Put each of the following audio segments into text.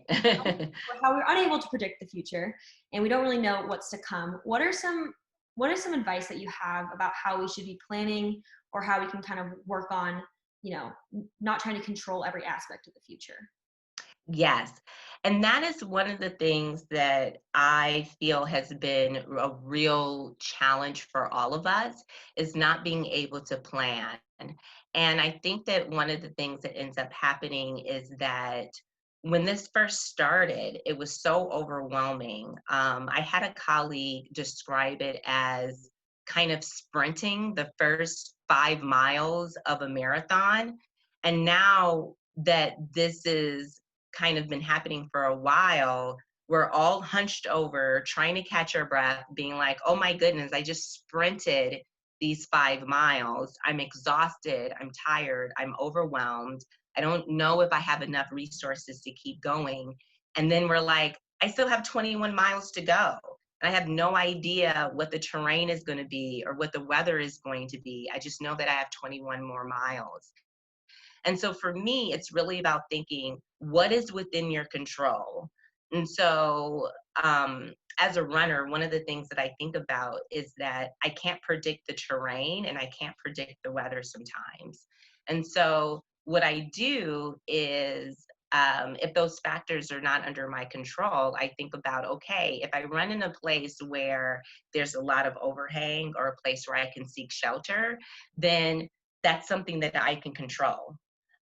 how we're unable to predict the future and we don't really know what's to come. What are some advice that you have about how we should be planning or how we can kind of work on, not trying to control every aspect of the future? Yes. And that is one of the things that I feel has been a real challenge for all of us is not being able to plan. And I think that one of the things that ends up happening is that when this first started, it was so overwhelming. I had a colleague describe it as kind of sprinting the first 5 miles of a marathon. And now that this is kind of been happening for a while, we're all hunched over, trying to catch our breath, being like, oh my goodness, I just sprinted these 5 miles. I'm exhausted. I'm tired. I'm overwhelmed. I don't know if I have enough resources to keep going. And then we're like, I still have 21 miles to go. And I have no idea what the terrain is going to be or what the weather is going to be. I just know that I have 21 more miles. And so for me, it's really about thinking what is within your control. And so, as a runner, one of the things that I think about is that I can't predict the terrain and I can't predict the weather sometimes. And so, what I do is, if those factors are not under my control, I think about, okay, if I run in a place where there's a lot of overhang or a place where I can seek shelter, then that's something that I can control.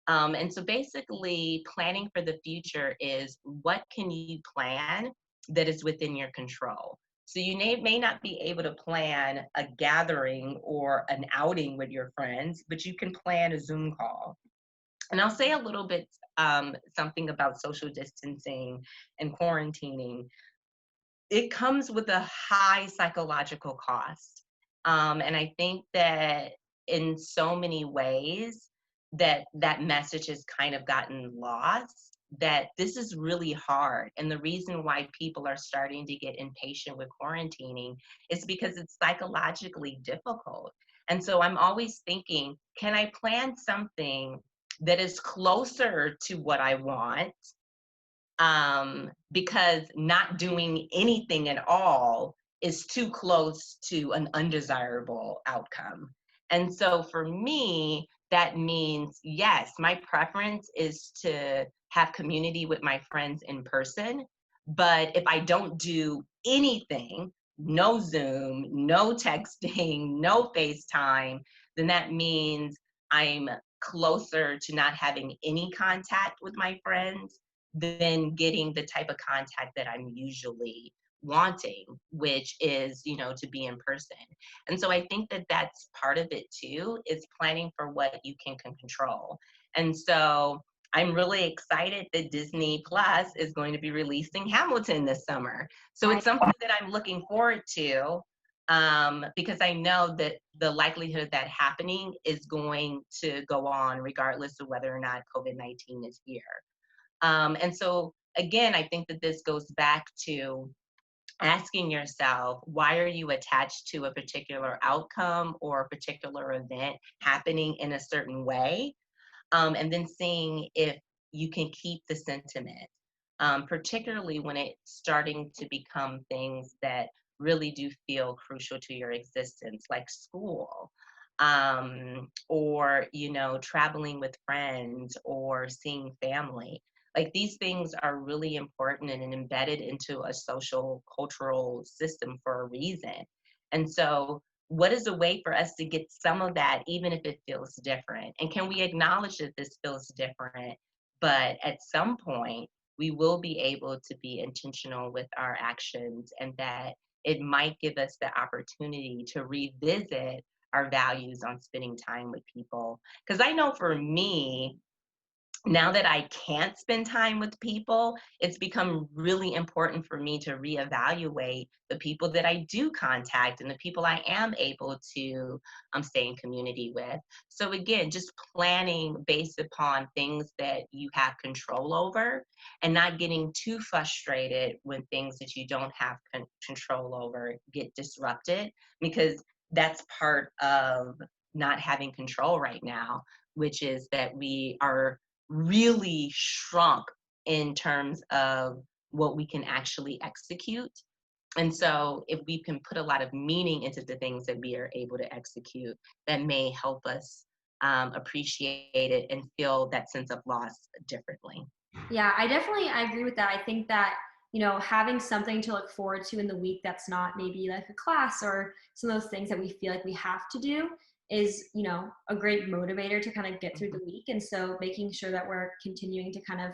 And so basically, planning for the future is what can you plan that is within your control. So you may not be able to plan a gathering or an outing with your friends, but you can plan a Zoom call. And I'll say a little bit something about social distancing and quarantining. It comes with a high psychological cost. And I think that in so many ways that message has kind of gotten lost, that this is really hard. And the reason why people are starting to get impatient with quarantining is because it's psychologically difficult. And so I'm always thinking, can I plan something that is closer to what I want, because not doing anything at all is too close to an undesirable outcome. And so for me, that means yes, my preference is to have community with my friends in person. But if I don't do anything, no Zoom, no texting, no FaceTime, then that means I'm closer to not having any contact with my friends than getting the type of contact that I'm usually wanting, which is, to be in person. And so I think that that's part of it too, is planning for what you can control. And so I'm really excited that Disney Plus is going to be releasing Hamilton this summer. So I it's something that I'm looking forward to, because I know that the likelihood of that happening is going to go on regardless of whether or not COVID-19 is here. And so, again, I think that this goes back to asking yourself, why are you attached to a particular outcome or a particular event happening in a certain way? And then seeing if you can keep the sentiment, particularly when it's starting to become things that really do feel crucial to your existence, like school, or traveling with friends or seeing family. Like, these things are really important and embedded into a social cultural system for a reason. And so what is a way for us to get some of that, even if it feels different? And can we acknowledge that this feels different, but at some point we will be able to be intentional with our actions, and that it might give us the opportunity to revisit our values on spending time with people. Because I know for me, now that I can't spend time with people, it's become really important for me to reevaluate the people that I do contact and the people I am able to stay in community with. So, again, just planning based upon things that you have control over and not getting too frustrated when things that you don't have control over get disrupted, because that's part of not having control right now, which is that we are really shrunk in terms of what we can actually execute. And so, if we can put a lot of meaning into the things that we are able to execute, that may help us appreciate it and feel that sense of loss differently. Yeah, I agree with that. I think that, having something to look forward to in the week that's not maybe like a class or some of those things that we feel like we have to do is, a great motivator to kind of get through Mhm, the week. And so making sure that we're continuing to kind of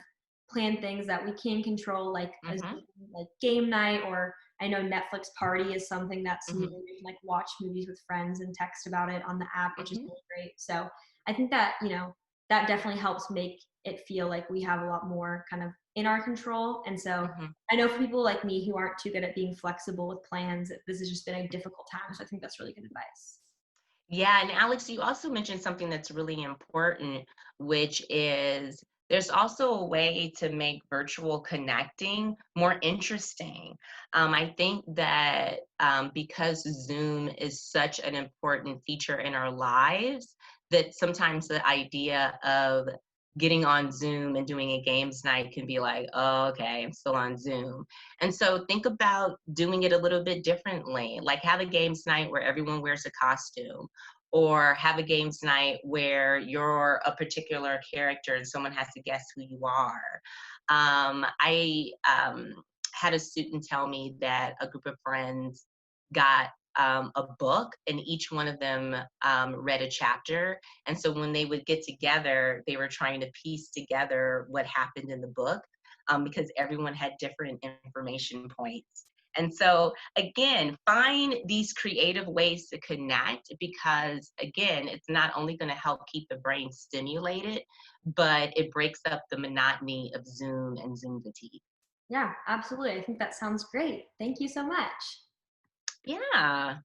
plan things that we can control, like a mhm, like game night, or I know Netflix party is something that's new. mhm, You can like watch movies with friends and text about it on the app, which is mhm, really great. So I think that, that definitely helps make it feel like we have a lot more kind of in our control. And so mhm. I know for people like me who aren't too good at being flexible with plans, this has just been a difficult time. So I think that's really good advice. Yeah, and Alex, you also mentioned something that's really important, which is there's also a way to make virtual connecting more interesting. I think that because Zoom is such an important feature in our lives, that sometimes the idea of getting on Zoom and doing a games night can be like, oh, okay, I'm still on Zoom. And so think about doing it a little bit differently, like have a games night where everyone wears a costume, or have a games night where you're a particular character and someone has to guess who you are. I had a student tell me that a group of friends got a book and each one of them read a chapter. And so when they would get together, they were trying to piece together what happened in the book, because everyone had different information points. And so, again, find these creative ways to connect because, again, it's not only going to help keep the brain stimulated, but it breaks up the monotony of Zoom and Zoom fatigue. Yeah, absolutely. I think that sounds great. Thank you so much. Yeah.